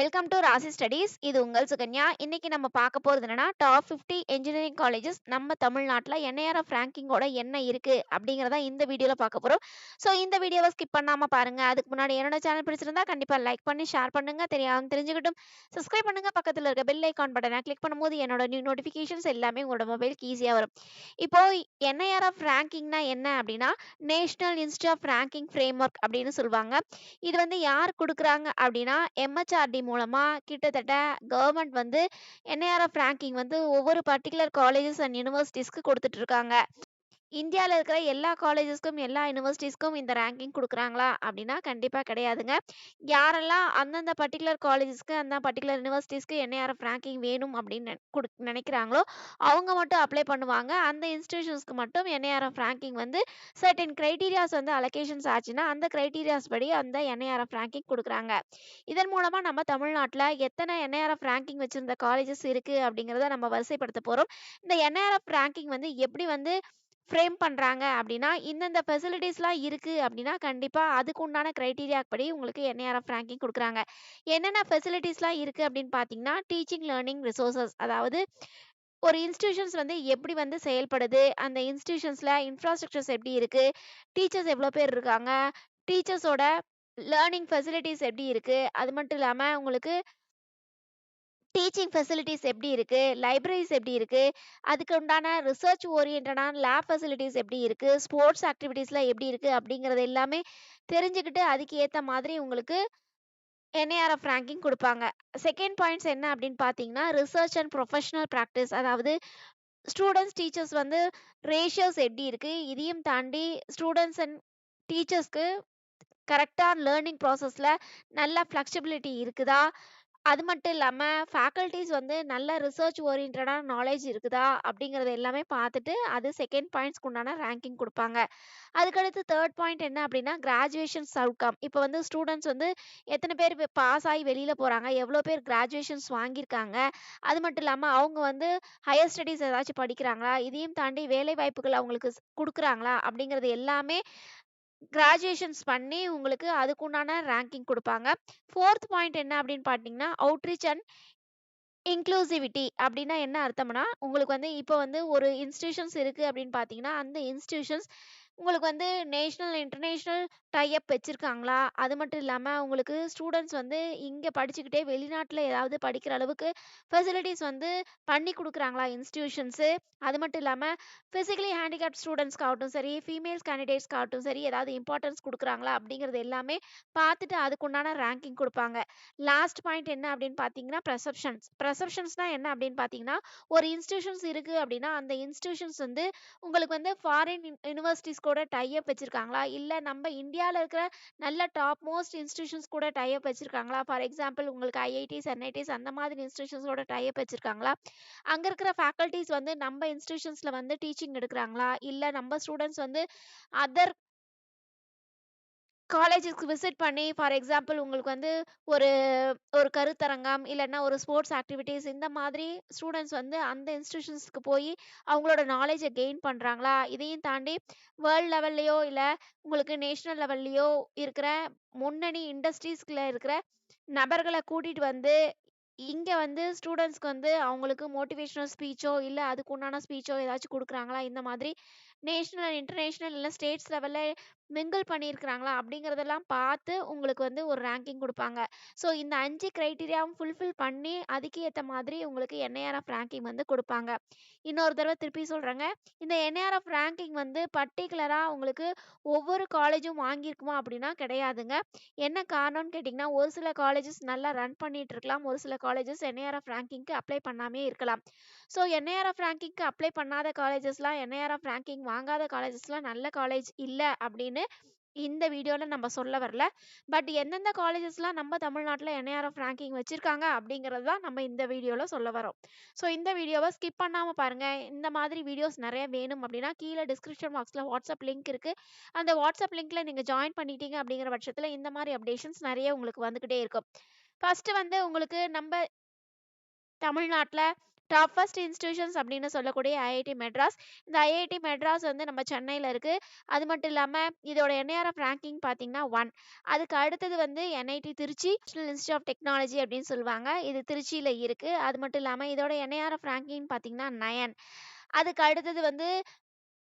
Welcome to ராசி studies. இது உங்கள் சுகன்யா. இன்னைக்கு நம்ம பார்க்க போறது என்னன்னா, டாப் 50 இன்ஜினியரிங் காலேஜஸ் நம்ம தமிழ்நாட்டுல என்ஐஆர்எஃப் ரேங்கிங்கோட என்ன இருக்கு அப்படிங்கிறத இந்த வீடியோல பார்க்க போறோம். ஸோ இந்த வீடியோவை ஸ்கிப் பண்ணாம பாருங்க. அதுக்கு முன்னாடி என்னோட சேனல் பிடிச்சிருந்தா கண்டிப்பா லைக் பண்ணி ஷேர் பண்ணுங்க. தெரியாம தெரிஞ்சுக்கிட்டும் சப்ஸ்கிரைப் பண்ணுங்க. பக்கத்துல இருக்க பெல் ஐகான் பட்டனை கிளிக் பண்ணும்போது என்னோட நியூ நோட்டிஃபிகேஷன்ஸ் எல்லாமே உங்களோட மொபைலுக்கு ஈஸியா வரும். இப்போ என்ஐஆர்எஃப் ரேங்கிங்னா என்ன அப்படின்னா, national institute of ranking framework அப்படின்னு சொல்லுவாங்க. இது வந்து யார் குடுக்குறாங்க அப்படின்னா, MHRD மூலமா கிட்டத்தட்ட கவர்மெண்ட் வந்து என்ஐஆர்எஃப் ரேங்கிங் வந்து ஒவ்வொரு பர்ட்டிகுலர் காலேஜஸ் அண்ட் யூனிவர்சிட்டீஸ்க்கு குடுத்துட்டு இருக்காங்க. இந்தியால இருக்கிற எல்லா காலேஜஸ்க்கும், எல்லா யுனிவர்சிட்டீஸ்க்கும் இந்த ரேங்கிங் குடுக்குறாங்களா அப்படின்னா, கண்டிப்பா கிடையாதுங்க. யாரெல்லாம் அந்தந்த பர்ட்டிகுலர் காலேஜஸ்க்கு, அந்த பர்ட்டிகுலர் யுனிவர்சிட்டீஸ்க்கு என்ஐஆர்எஃப் ரேங்கிங் வேணும் அப்படின்னு நினைக்கிறாங்களோ, அவங்க மட்டும் அப்ளை பண்ணுவாங்க. அந்த இன்ஸ்டிடியூஷன்ஸ்க்கு மட்டும் என்ஐஆர்எஃப் ரேங்கிங் வந்து சர்டைன் கிரைட்டீரியாஸ் வந்து அலோகேஷன்ஸ் ஆச்சுன்னா, அந்த கிரைட்டீரியாஸ் படி அந்த என்ஐஆர்எஃப் ரேங்கிங் குடுக்குறாங்க. இதன் மூலமா நம்ம தமிழ்நாட்டுல எத்தனை என்ஐஆர்எஃப் ரேங்கிங் வச்சிருந்த காலேஜஸ் இருக்கு அப்படிங்கிறத நம்ம வரிசைப்படுத்த போறோம். இந்த என்ஐஆர்எஃப் ரேங்கிங் வந்து எப்படி வந்து ஃப்ரேம் பண்றாங்க அப்படின்னா, இந்தந்த ஃபெசிலிட்டீஸ்லாம் இருக்கு அப்படின்னா, கண்டிப்பா அதுக்கு உண்டான கிரைட்டீரியா படி உங்களுக்கு என்ஐஆர்எஃப் ரேங்கிங் குடுக்குறாங்க. என்னென்ன ஃபெசிலிட்டீஸ்லாம் இருக்கு அப்படின்னு பார்த்தீங்கன்னா, டீச்சிங் லேர்னிங் ரிசோர்ஸஸ், அதாவது ஒரு இன்ஸ்டிடியூஷன்ஸ் வந்து எப்படி வந்து செயல்படுது, அந்த இன்ஸ்டிடியூஷன்ஸ்ல இன்ஃப்ராஸ்ட்ரக்சர்ஸ் எப்படி இருக்கு, டீச்சர்ஸ் எவ்வளோ பேர் இருக்காங்க, டீச்சர்ஸோட லேர்னிங் ஃபெசிலிட்டீஸ் எப்படி இருக்கு, அது மட்டும் இல்லாம உங்களுக்கு டீச்சிங் ஃபெசிலிட்டீஸ் எப்படி இருக்கு, லைப்ரரிஸ் எப்படி இருக்கு, அதுக்கு உண்டான ரிசர்ச் ஓரியன்டடான லேப் ஃபெசிலிட்டீஸ் எப்படி இருக்கு, ஸ்போர்ட்ஸ் ஆக்டிவிட்டீஸ்லாம் எப்படி இருக்கு அப்படிங்கிறது எல்லாமே தெரிஞ்சுக்கிட்டு அதுக்கு ஏத்த மாதிரி உங்களுக்கு என்ஐஆர்எஃப் ரேங்கிங் குடுப்பாங்க. செகண்ட் பாயிண்ட்ஸ் என்ன அப்படின்னு பார்த்தீங்கன்னா, ரிசர்ச் அண்ட் ப்ரொஃபஷனல் பிராக்டிஸ், அதாவது ஸ்டூடண்ட்ஸ், டீச்சர்ஸ் வந்து ரேஷியோஸ் எப்படி இருக்கு, இதையும் தாண்டி ஸ்டூடண்ட்ஸ் அண்ட் டீச்சர்ஸ்க்கு கரெக்ட்டா லேர்னிங் ப்ராசஸ்ல நல்ல ஃப்ளெக்சிபிலிட்டி இருக்குதா? அது மட்டும் இல்லாம ஃபேக்கல்டீஸ் வந்து நல்ல ரிசர்ச் ஓரியன்டடான நாலேட்ஜ் இருக்குதா? அப்படிங்கிறது எல்லாமே பார்த்துட்டு, அது செகண்ட் பாயிண்ட்ஸ்க்கு உண்டான ரேங்கிங் குடுப்பாங்க. அதுக்கடுத்து தேர்ட் பாயிண்ட் என்ன அப்படின்னா, கிராஜுவேஷன்ஸ் அவுட்கம். இப்போ வந்து ஸ்டூடண்ட்ஸ் வந்து எத்தன பேர் பாஸ் ஆகி வெளியில போறாங்க? எவ்வளோ பேர் கிராஜுவேஷன்ஸ் வாங்கியிருக்காங்க? அது மட்டும் இல்லாம அவங்க வந்து ஹையர் ஸ்டடீஸ் ஏதாச்சும் படிக்கிறாங்களா? இதையும் தாண்டி வேலை வாய்ப்புகள் அவங்களுக்கு குடுக்குறாங்களா? அப்படிங்கிறது எல்லாமே கிராஜுவேஷன்ஸ் பண்ணி உங்களுக்கு அதுக்குண்டான ரேங்கிங் குடுப்பாங்க. 4த் பாயிண்ட் என்ன அப்படின்னு பார்த்தீங்கன்னா, அவுட்ரீச் அண்ட் இன்க்ளூசிவிட்டி அப்படின்னா என்ன அர்த்தம்னா, உங்களுக்கு வந்து இப்போ வந்து ஒரு இன்ஸ்டிடியூஷன்ஸ் இருக்கு அப்படின்னு பார்த்தீங்கன்னா, அந்த இன்ஸ்டிடியூஷன்ஸ் உங்களுக்கு வந்து நேஷனல், இன்டர்நேஷனல் டை அப் வச்சிருக்காங்களா? அது மட்டும் இல்லாம உங்களுக்கு ஸ்டூடண்ட்ஸ் வந்து இங்க படிச்சுக்கிட்டே வெளிநாட்டுல ஏதாவது படிக்கிற அளவுக்கு ஃபெசிலிட்டீஸ் வந்து பண்ணி குடுக்குறாங்களா இன்ஸ்டிடியூஷன்ஸு? அது மட்டும் இல்லாம பிசிக்கலி ஹேண்டிகேப்ட் ஸ்டூடண்ட்ஸ்க்காகட்டும் சரி, ஃபீமேல்ஸ் கேண்டிடேட்ஸ்க்காகட்டும் சரி, ஏதாவது இம்பார்ட்டன்ஸ் குடுக்குறாங்களா? அப்படிங்கிறது எல்லாமே பார்த்துட்டு அதுக்குண்டான ரேங்கிங் குடுப்பாங்க. லாஸ்ட் பாயிண்ட் என்ன அப்படின்னு பார்த்தீங்கன்னா, பெர்செப்ஷன்ஸ். பெர்செப்ஷன்ஸ்னா என்ன அப்படின்னு பார்த்தீங்கன்னா, ஒரு இன்ஸ்டிடியூஷன்ஸ் இருக்கு அப்படின்னா, அந்த இன்ஸ்டிடியூஷன்ஸ் வந்து உங்களுக்கு வந்து ஃபாரின் யூனிவர்சிட்டீஸ் கூட டை அப் வச்சிருக்காங்களா? இல்ல நம்ம இந்தியால இருக்கிற நல்ல டாப் மோஸ்ட் இன்ஸ்டிடியூஷன்ஸ் கூட டை அப் வச்சிருக்காங்களா? ஃபார் எக்ஸாம்பிள் உங்களுக்கு ஐஐடிஸ், என்ஐடிஸ் அந்த மாதிரி இன்ஸ்டிடியூஷன்ஸோட டை அப் வச்சிருக்காங்களா? அங்க இருக்கிற ஃபேக்கல்டீஸ் வந்து நம்ம இன்ஸ்டிடியூஷன்ஸ்ல வந்து டீச்சிங் எடுக்குறாங்களா? இல்ல நம்ம ஸ்டூடண்ட்ஸ் வந்து அதர் காலேஜஸ்க்கு விசிட் பண்ணி ஃபார் எக்ஸாம்பிள் உங்களுக்கு வந்து ஒரு ஒரு கருத்தரங்கம் இல்லன்னா ஒரு ஸ்போர்ட்ஸ் ஆக்டிவிட்டீஸ் இந்த மாதிரி ஸ்டூடண்ட்ஸ் வந்து அந்த இன்ஸ்டிடியூஷன்ஸ்க்கு போய் அவங்களோட நாலேஜை கெயின் பண்றாங்களா? இதையும் தாண்டி வேர்ல்ட் லெவல்லையோ இல்ல உங்களுக்கு நேஷனல் லெவல்லையோ இருக்கிற முன்னணி இண்டஸ்ட்ரீஸ்குள்ள இருக்கிற நபர்களை கூட்டிட்டு வந்து இங்க வந்து ஸ்டூடண்ட்ஸ்க்கு வந்து அவங்களுக்கு மோட்டிவேஷனல் ஸ்பீச்சோ இல்ல அதுக்கு உண்டான ஸ்பீச்சோ ஏதாச்சும் கொடுக்குறாங்களா? இந்த மாதிரி நேஷனல், இன்டர்நேஷனல் இல்ல ஸ்டேட்ஸ் லெவல்ல மிங்கிள் பண்ணியிருக்கிறாங்களா? அப்படிங்கிறதெல்லாம் பார்த்து உங்களுக்கு வந்து ஒரு ரேங்கிங் குடுப்பாங்க. ஸோ இந்த 5 கிரைட்டீரியாவும் ஃபுல்ஃபில் பண்ணி அதுக்கு ஏத்த மாதிரி உங்களுக்கு என்ஐஆர்எஃப் ரேங்கிங் வந்து குடுப்பாங்க. இன்னொரு தடவ திருப்பி சொல்றேங்க. இந்த என்ஐஆர்எஃப் ரேங்கிங் வந்து பர்ட்டிகுலரா உங்களுக்கு ஒவ்வொரு காலேஜும் வாங்கியிருக்குமா அப்படின்னா கிடையாதுங்க. என்ன காரணம்னு கேட்டிங்கன்னா, ஒரு சில காலேஜஸ் நல்லா ரன் பண்ணிட்டு இருக்கலாம். ஒரு சில காலேஜஸ் என்ஐஆர்எஃப் ரேங்கிங்க்கு அப்ளை பண்ணாமயே இருக்கலாம். ஸோ என்ஐஆர்எஃப் ரேங்கிங்க்கு அப்ளை பண்ணாத காலேஜஸ்லாம், என்ஐஆர்எஃப் ரேங்கிங் வாங்காத காலேஜஸ்லாம் நல்ல காலேஜ் இல்ல அப்படின்னு இந்த வீடியோல நம்ம சொல்ல வரல. பட் எந்தெந்த காலேஜஸ்லாம் நம்ம தமிழ்நாட்டுல என்ஐஆர்எஃப் ரேங்கிங் வச்சிருக்காங்க அப்படிங்கிறது தான் நம்ம இந்த வீடியோல சொல்ல வரோம். ஸோ இந்த வீடியோவ ஸ்கிப் பண்ணாம பாருங்க. இந்த மாதிரி வீடியோஸ் நெறைய வேணும் அப்படின்னா, கீழ டிஸ்கிரிப்ஷன் பாக்ஸ்ல வாட்ஸ்அப் லிங்க் இருக்கு. அந்த வாட்ஸ்அப் லிங்க்ல நீங்க ஜாயின் பண்ணிட்டீங்க அப்படிங்கிற பட்சத்துல இந்த மாதிரி அப்டேஷன்ஸ் நெறைய உங்களுக்கு வந்துகிட்டே இருக்கும். ஃபர்ஸ்ட் வந்து உங்களுக்கு நம்ம தமிழ்நாட்டுல டாப் ஃபர்ஸ்ட் இன்ஸ்டிடியூஷன்ஸ் அப்படின்னு சொல்லக்கூடிய ஐஐடி மெட்ராஸ். இந்த ஐஐடி மெட்ராஸ் வந்து நம்ம சென்னையில இருக்கு. அது மட்டும் இல்லாம இதோட என்ஐஆர்எஃப் ரேங்கிங் பார்த்தீங்கன்னா 1. அதுக்கு அடுத்தது வந்து NIT Trichy national institute of technology அப்படின்னு சொல்லுவாங்க. இது திருச்சியில இருக்கு. அது மட்டும் இல்லாம இதோட என்ஐஆர்எஃப் ரேங்கிங் பார்த்தீங்கன்னா 9. அதுக்கு அடுத்தது வந்து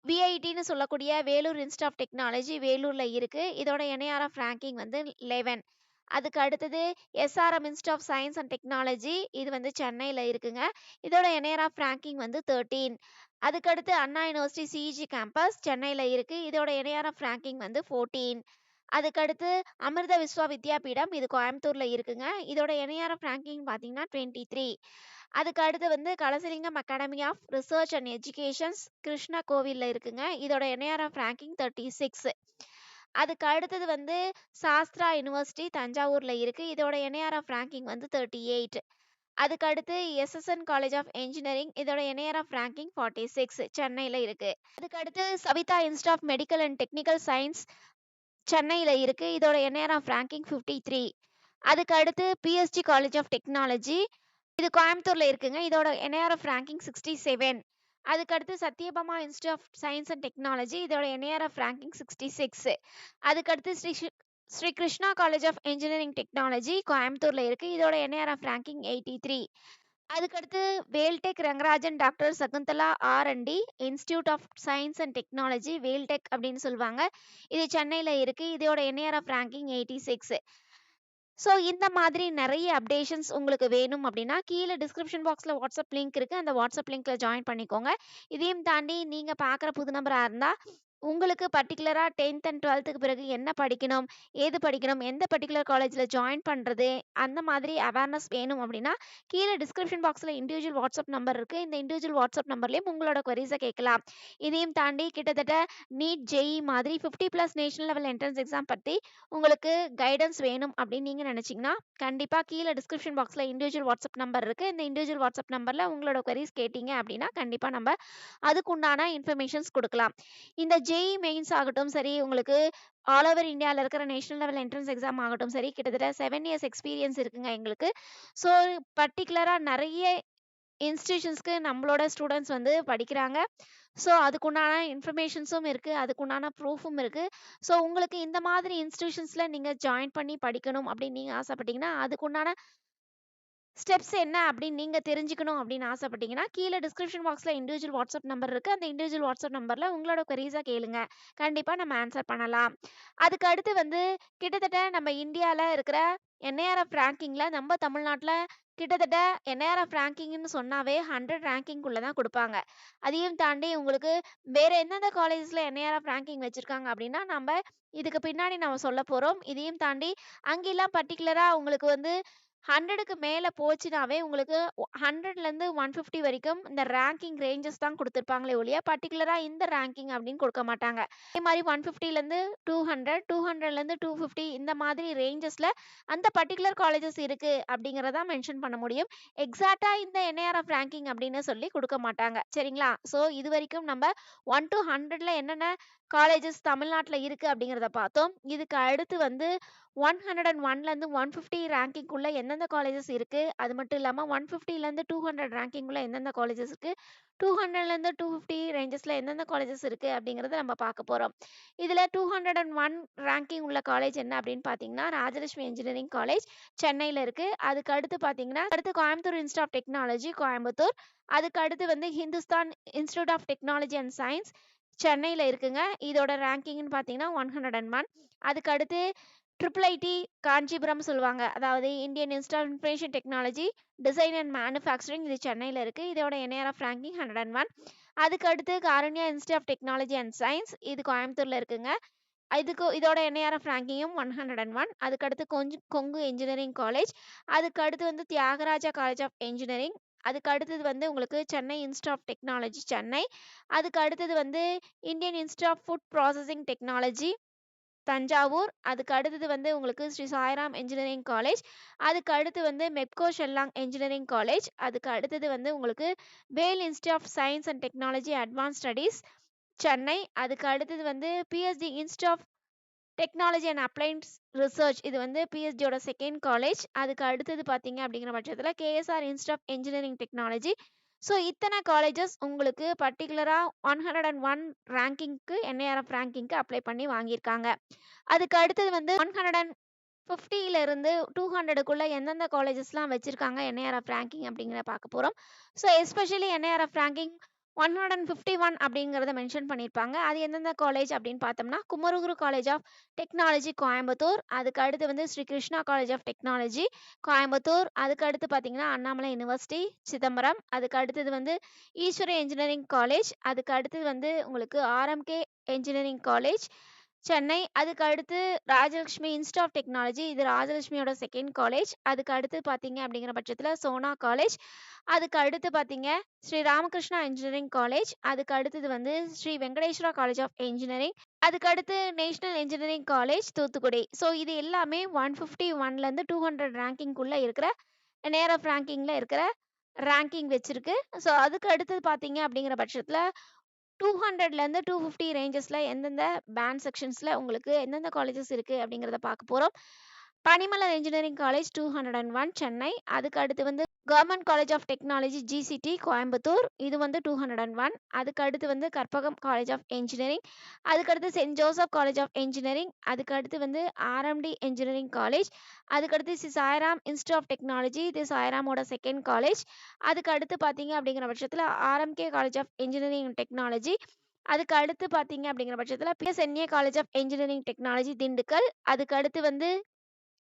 விஐடின்னு சொல்லக்கூடிய வேலூர் இன்ஸ்டிடியூட் ஆஃப் டெக்னாலஜி வேலூர்ல இருக்கு. இதோட என்ஐஆர்எஃப் ரேங்கிங் வந்து 11. அதுக்கு அடுத்தது SRM institute of science and technology இது வந்து சென்னையில இருக்குங்க. இதோட என்ஐஆர்எஃப் ரேங்கிங் வந்து 13. அதுக்கு அடுத்து அண்ணா யூனிவர்சிட்டி சிஇஜி கேம்பஸ் சென்னையில இருக்கு. இதோட என்ஐஆர்எஃப் ரேங்கிங் வந்து 14. அதுக்கு அடுத்து அமிர்த விஸ்வா வித்யாபீடம் இது கோயம்புத்தூர்ல இருக்குங்க. இதோட என்ஐஆர்எஃப் ரேங்கிங் பார்த்தீங்கன்னா 23. அதுக்கு அடுத்து வந்து Kalasalingam academy of research and educations கிருஷ்ணகோவில்ல இருக்குங்க. இதோட என்ஐஆர்எஃப் ரேங்கிங் 36. அதுக்கு அடுத்தது வந்து சாஸ்திரா யூனிவர்சிட்டி தஞ்சாவூர்ல இருக்கு. இதோட என்ஐஆர்எஃப் ரேங்கிங் வந்து 38. அதுக்கு அடுத்து எஸ்எஸ்என் காலேஜ் ஆஃப் என்ஜினியரிங் இதோட என்ஐஆர்எஃப் ரேங்கிங் 46 சென்னையில இருக்கு. அதுக்கு அடுத்து Saveetha institute of medical and technical science சென்னையில இருக்கு. இதோட என்ஐஆர்எஃப் ரேங்கிங் 53. அதுக்கு அடுத்து பிஎஸ்ஜி காலேஜ் ஆஃப் டெக்னாலஜி இது கோயம்புத்தூர்ல இருக்குங்க. இதோட என்ஐஆர்எஃப் ரேங்கிங் 67. அதுக்கு அடுத்து Sathyabama institute of science and technology இதோட என்ஐஆர்எஃப் ரேங்கிங் 66. அதுக்கு அடுத்து Sri Krishna college of engineering technology கோயம்புத்தூர்ல இருக்கு. இதோட என்ஐஆர்எஃப் ரேங்கிங் 83. அதுக்கடுத்து Veltech Rangarajan doctor Sakunthala R and D institute of science and technology Veltech அப்படின்னு சொல்லுவாங்க. இது சென்னையில இருக்கு. இதோட என்ஐஆர்எஃப் ரேங்கிங் 86. ஸோ இந்த மாதிரி நிறைய அப்டேஷன்ஸ் உங்களுக்கு வேணும் அப்படின்னா கீழே டிஸ்கிரிப்ஷன் பாக்ஸில் வாட்ஸ்அப் லிங்க் இருக்குது. அந்த வாட்ஸ்அப் லிங்க்கில் ஜாயின் பண்ணிக்கோங்க. இதையும் தாண்டி நீங்கள் பார்க்குற புது நம்பராக இருந்தால் உங்களுக்கு பர்டிகுலராக 10th அண்ட் 12th பிறகு என்ன படிக்கணும், ஏது படிக்கணும், எந்த பர்டிகுலர் காலேஜில் ஜாயின் பண்ணுறது, அந்த மாதிரி அவேர்னஸ் வேணும் அப்படின்னா கீழே டிஸ்கிரிப்ஷன் பாக்ஸில் இண்டிவிஜுவல் வாட்ஸ்அப் நம்பர் இருக்குது. இந்த இண்டிவிஜுவல் வாட்ஸ்அப் நம்பர்லேயும் உங்களோட குவரிஸை கேட்கலாம். இதையும் தாண்டி கிட்டத்தட்ட நீட் ஜெஇ மாதிரி 50+ நேஷனல் லெவல் என்ட்ரன்ஸ் எக்ஸாம் பற்றி உங்களுக்கு கைடன்ஸ் வேணும் அப்படின்னு நீங்கள் நினச்சிங்கன்னா கண்டிப்பாக கீழே டிஸ்கிரிப்ஷன் பாக்ஸில் இண்டிவிஜுவல் வாட்ஸ்அப் நம்பர் இருக்குது. இந்த இண்டிவிஜுவல் வாட்ஸ்அப் நம்பரில் உங்களோட குவரிஸ் கேட்டீங்க அப்படின்னா கண்டிப்பாக நம்ம அதுக்குண்டான இன்ஃபர்மேஷன்ஸ் கொடுக்கலாம். இந்த ஜெஇ மெயின்ஸ் ஆகட்டும் சரி, உங்களுக்கு ஆல் ஓவர் இந்தியாவில் இருக்கிற நேஷனல் லெவல் என்ட்ரன்ஸ் எக்ஸாம் ஆகட்டும் சரி, கிட்டத்தட்ட 7 இயர்ஸ் எக்ஸ்பீரியன்ஸ் இருக்குங்க எங்களுக்கு. ஸோ பர்டிகுலராக நிறைய இன்ஸ்டிடியூஷன்ஸ்க்கு நம்மளோட ஸ்டூடெண்ட்ஸ் வந்து படிக்கிறாங்க. ஸோ அதுக்குண்டான இன்ஃபர்மேஷன்ஸும் இருக்குது, அதுக்குண்டான ப்ரூஃபும் இருக்குது. ஸோ உங்களுக்கு இந்த மாதிரி இன்ஸ்டிடியூஷன்ஸில் நீங்கள் ஜாயின் பண்ணி படிக்கணும் அப்படின்னு நீங்கள் ஆசைப்பட்டீங்கன்னா அதுக்குண்டான ஸ்டெப்ஸ் என்ன அப்படின்னு நீங்கள் தெரிஞ்சுக்கணும் அப்படின்னு ஆசைப்பட்டீங்கன்னா கீழே டிஸ்கிரிப்ஷன் பாக்ஸில் இண்டிவிஜுவல் வாட்ஸ்அப் நம்பர் இருக்குது. அந்த இண்டிவிஜுவல் வாட்ஸ்அப் நம்பரில் உங்களோட குவரிஸாக கேளுங்க, கண்டிப்பாக நம்ம ஆன்சர் பண்ணலாம். அதுக்கு அடுத்து வந்து கிட்டத்தட்ட நம்ம இந்தியாவில் இருக்கிற என்ஐஆர்எஃப் ரேங்கிங்கில் நம்ம தமிழ்நாட்டில் கிட்டத்தட்ட என்ஐஆர்எஃப் ரேங்கிங்னு சொன்னாவே 100 ரேங்கிங்குள்ளே தான் கொடுப்பாங்க. அதையும் தாண்டி உங்களுக்கு வேறு எந்தெந்த காலேஜஸில் என்ஐஆர்எஃப் ரேங்கிங் வச்சுருக்காங்க அப்படின்னா நம்ம இதுக்கு பின்னாடி நம்ம சொல்ல போகிறோம். இதையும் தாண்டி அங்கெல்லாம் பர்டிகுலராக உங்களுக்கு வந்து 100க்கு மேலே போச்சுனாவே உங்களுக்கு 100லேருந்து 150 வரைக்கும் இந்த ரேங்கிங் ரேஞ்சஸ் தான் கொடுத்துருப்பாங்களே ஒழிய பர்டிகுலராக இந்த ரேங்கிங் அப்படின்னு கொடுக்க மாட்டாங்க. அதே மாதிரி 150லேருந்து 200, 200லேருந்து 250 இந்த மாதிரி ரேஞ்சஸில் அந்த பர்டிகுலர் காலேஜஸ் இருக்குது அப்படிங்கிறத மென்ஷன் பண்ண முடியும். எக்ஸாக்டாக இந்த என்ஐஆர்எஃப் ரேங்கிங் அப்படின்னு சொல்லி கொடுக்க மாட்டாங்க, சரிங்களா? ஸோ இது வரைக்கும் நம்ம 1 to 100ல் என்னென்ன காலேஜஸ் தமிழ்நாட்டில் இருக்குது அப்படிங்கிறத பார்த்தோம். இதுக்கு அடுத்து வந்து 101லேருந்து 150 ரேங்கிங்குள்ளே எந்தெந்த காலேஜஸ் இருக்குது, அது மட்டும் இல்லாமல் 150லேருந்து 200 ரேங்கிங்குள்ளே எந்தெந்த காலேஜஸ் இருக்குது, 200லேருந்து 250 ரேஞ்சஸில் எந்தெந்த காலேஜஸ் இருக்குது அப்படிங்கிறத நம்ம பார்க்க போகிறோம். இதில் 201 ரேங்கிங் உள்ள காலேஜ் என்ன அப்படின்னு பார்த்தீங்கன்னா ராஜலட்சுமி இன்ஜினியரிங் காலேஜ் சென்னையில் இருக்குது. அதுக்கு அடுத்து பார்த்தீங்கன்னா Coimbatore institute of technology Coimbatore. அதுக்கு அடுத்து வந்து Hindustan institute of technology and science சென்னையில் இருக்குங்க. இதோட ரேங்கிங்னு பார்த்தீங்கன்னா 101. அதுக்கு அடுத்து ஐஐடி காஞ்சிபுரம் சொல்லுவாங்க, அதாவது Indian institute of information technology design and manufacturing இது சென்னையில் இருக்குது. இதோட என்ஐஆர்எஃப் ரேங்கிங் 101. அதுக்கு அடுத்து Karunya institute of technology and science இது கோயம்புத்தூரில் இருக்குங்க. இதோட என்ஐஆர்எஃப் ரேங்கிங்கும் 101. அதுக்கு அடுத்து கொங்கு இன்ஜினியரிங் காலேஜ். அதுக்கு அடுத்து வந்து தியாகராஜா காலேஜ் ஆஃப் என்ஜினியரிங். அதுக்கு அடுத்தது வந்து உங்களுக்கு Chennai institute of technology Chennai. அதுக்கு அடுத்தது வந்து Indian institute of food processing technology Thanjavur. அதுக்கு அடுத்தது வந்து உங்களுக்கு ஸ்ரீ சாய்ராம் இன்ஜினியரிங் காலேஜ். அதுக்கு அடுத்து வந்து மெப்கோ ஷெல்லாங் இன்ஜினியரிங் காலேஜ். அதுக்கு அடுத்தது வந்து உங்களுக்கு Vel institute of science and technology advance studies Chennai. அதுக்கு அடுத்தது வந்து BST institute of technology and appliance research இது வந்து பிஎஸ்டியோட செகண்ட் காலேஜ். அதுக்கு அடுத்தது பார்த்தீங்க அப்படிங்கிற பட்சத்தில் KSR institute of engineering technology so இத்தனை காலேஜஸ் உங்களுக்கு பர்ட்டிகுலரா 101 ரேங்கிங்க்கு என்ஐஆர்எஃப் ரேங்கிங்க்கு அப்ளை பண்ணி வாங்கியிருக்காங்க. அதுக்கு அடுத்தது வந்து 150ல இருந்து 200க்குள்ள எந்தெந்த காலேஜஸ்லாம் வச்சிருக்காங்க என்ஐஆர்எஃப் ரேங்கிங் அப்படிங்கிறத பார்க்க போறோம். ஸோ எஸ்பெஷலி என்ஐஆர்எஃப் ரேங்கிங் 151 அப்படிங்கிறத மென்ஷன் பண்ணியிருப்பாங்க. அது எந்தெந்த காலேஜ் அப்படின்னு பார்த்தோம்னா, Kumaraguru college of technology Coimbatore, அதுக்கு அடுத்து வந்து Sri Krishna college of technology Coimbatore, அதுக்கு அடுத்து பார்த்தீங்கன்னா அண்ணாமலை யுனிவர்சிட்டி சிதம்பரம், அதுக்கு அடுத்தது வந்து ஈஸ்வரி இன்ஜினியரிங் காலேஜ், அதுக்கு அடுத்தது வந்து உங்களுக்கு ஆர்எம்கே இன்ஜினியரிங் காலேஜ் சென்னை, அதுக்கு அடுத்து ராஜலட்சுமி இன்ஸ்டிடியூட் ஆஃப் டெக்னாலஜி, இது ராஜலட்சுமியோட செகண்ட் காலேஜ், அதுக்கு அடுத்து பார்த்தீங்க அப்படிங்கிற பட்சத்தில் சோனா காலேஜ், அதுக்கு அடுத்து பார்த்தீங்க ஸ்ரீ ராமகிருஷ்ணா இன்ஜினியரிங் காலேஜ், அதுக்கு அடுத்தது வந்து Sri Venkateswara college of engineering, அதுக்கு அடுத்து national engineering college Thoothukudi. So இது எல்லாமே 151லேருந்து 200 ரேங்கிங்குள்ள இருக்கிற என்ஐஆர்எஃப் ரேங்கிங்ல இருக்கிற ரேங்கிங் வச்சிருக்கு. ஸோ அதுக்கு அடுத்தது பார்த்தீங்க அப்படிங்கிற பட்சத்தில் 200லேருந்து 250 ரேஞ்சஸில் எந்தெந்த பேண்ட் செக்ஷன்ஸில் உங்களுக்கு எந்தெந்த காலேஜஸ் இருக்குது அப்படிங்கிறத பார்க்க போகிறோம். பனிமலர் இன்ஜினியரிங் காலேஜ் 201 சென்னை, அதுக்கு அடுத்து வந்து government college of technology GCT Coimbatore, இது வந்து 201. அதுக்கு அடுத்து வந்து கற்பகம் காலேஜ் ஆஃப் இன்ஜினியரிங், அதுக்கு அடுத்து saint Joseph college of engineering, அதுக்கு அடுத்து வந்து ஆர்எம்டி இன்ஜினியரிங் காலேஜ், அதுக்கு அடுத்து சாய்ராம் இன்ஸ்டிடியூட் ஆஃப் டெக்னாலஜி, இது சாய்ராமோட செகண்ட் காலேஜ், அதுக்கு அடுத்து பார்த்தீங்க அப்படிங்கிற பட்சத்தில் RMK college of engineering technology, அதுக்கு அடுத்து பார்த்தீங்க அப்படிங்கிற பட்சத்தில் PSNA college of engineering technology Dindigul, அதுக்கு அடுத்து வந்து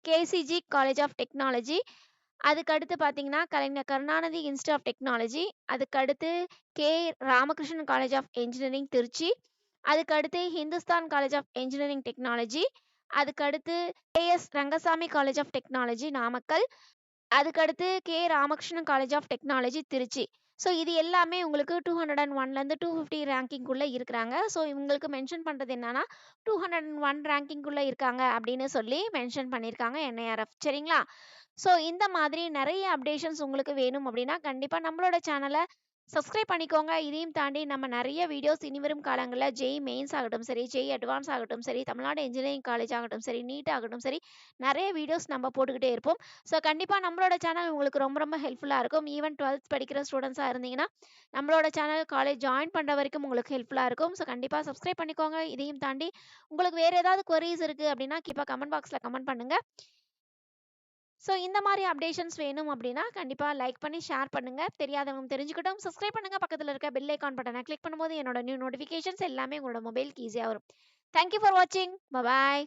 கேசிஜி காலேஜ் ஆஃப் டெக்னாலஜி, அதுக்கு அடுத்து பார்த்தீங்கன்னா Kalaignar Karunanidhi institute of technology, அதுக்கு அடுத்து K Ramakrishnan college of engineering Trichy, அதுக்கு அடுத்து Hindustan college of engineering technology, அதுக்கு அடுத்து KS Rangasamy college of technology Namakkal, அதுக்கு அடுத்து K Ramakrishnan college of technology Trichy. So இது எல்லாமே உங்களுக்கு 201லேருந்து 250 ரேங்கிங்குள்ளே இருக்கிறாங்க. ஸோ இவங்களுக்கு மென்ஷன் பண்ணுறது என்னன்னா 201 ரேங்கிங்குள்ளே இருக்காங்க அப்படின்னு சொல்லி மென்ஷன் பண்ணியிருக்காங்க என்ஐஆர்எஃப். சரிங்களா? ஸோ இந்த மாதிரி நிறைய அப்டேஷன்ஸ் உங்களுக்கு வேணும் அப்படின்னா கண்டிப்பாக நம்மளோட சேனலை சப்ஸ்கிரைப் பண்ணிக்கோங்க. இதையும் தாண்டி நம்ம நிறைய வீடியோஸ் இனிவரும் காலங்களில் ஜெய் மெயின்ஸ் ஆகட்டும் சரி, ஜெய் அட்வான்ஸ் ஆகட்டும் சரி, தமிழ்நாடு இன்ஜினியரிங் காலேஜ் ஆகட்டும் சரி, நீட் ஆகட்டும் சரி, நிறைய வீடியோஸ் நம்ம போட்டுக்கிட்டே இருப்போம். ஸோ கண்டிப்பாக நம்மளோட சேனல் உங்களுக்கு ரொம்ப ரொம்ப ஹெல்ப்ஃபுல்லாக இருக்கும். ஈவன் 12th படிக்கிற ஸ்டூடெண்ட்ஸாக இருந்தீங்கன்னா நம்மளோட சேனல் காலேஜ் ஜாயின் பண்ணுற வரைக்கும் உங்களுக்கு ஹெல்ப்ஃபுல்லாக இருக்கும். ஸோ கண்டிப்பாக சப்ஸ்கிரைப் பண்ணிக்கோங்க. இதையும் தாண்டி உங்களுக்கு வேறு ஏதாவது queries இருக்குது அப்படின்னா கண்டிப்பாக கமெண்ட் பாக்ஸில் கமெண்ட் பண்ணுங்கள். ஸோ இந்த மாதிரி அப்டேஷன்ஸ் வேணும் அப்படின்னா கண்டிப்பாக லைக் பண்ணி ஷேர் பண்ணுங்கள். தெரியாதவங்க தெரிஞ்சுக்கிட்டோம். சப்ஸ்கிரைப் பண்ணுங்கள். பக்கத்தில் இருக்க பெல் ஐக்கான் பட்டனை கிளிக் பண்ணும்போது என்னோட நியூ நோட்டிஃபிகேஷன்ஸ் எல்லாமே உங்களோட மொபைலுக்கு ஈஸியாக வரும். தேங்க்யூ ஃபார் வாட்சிங். பாய்.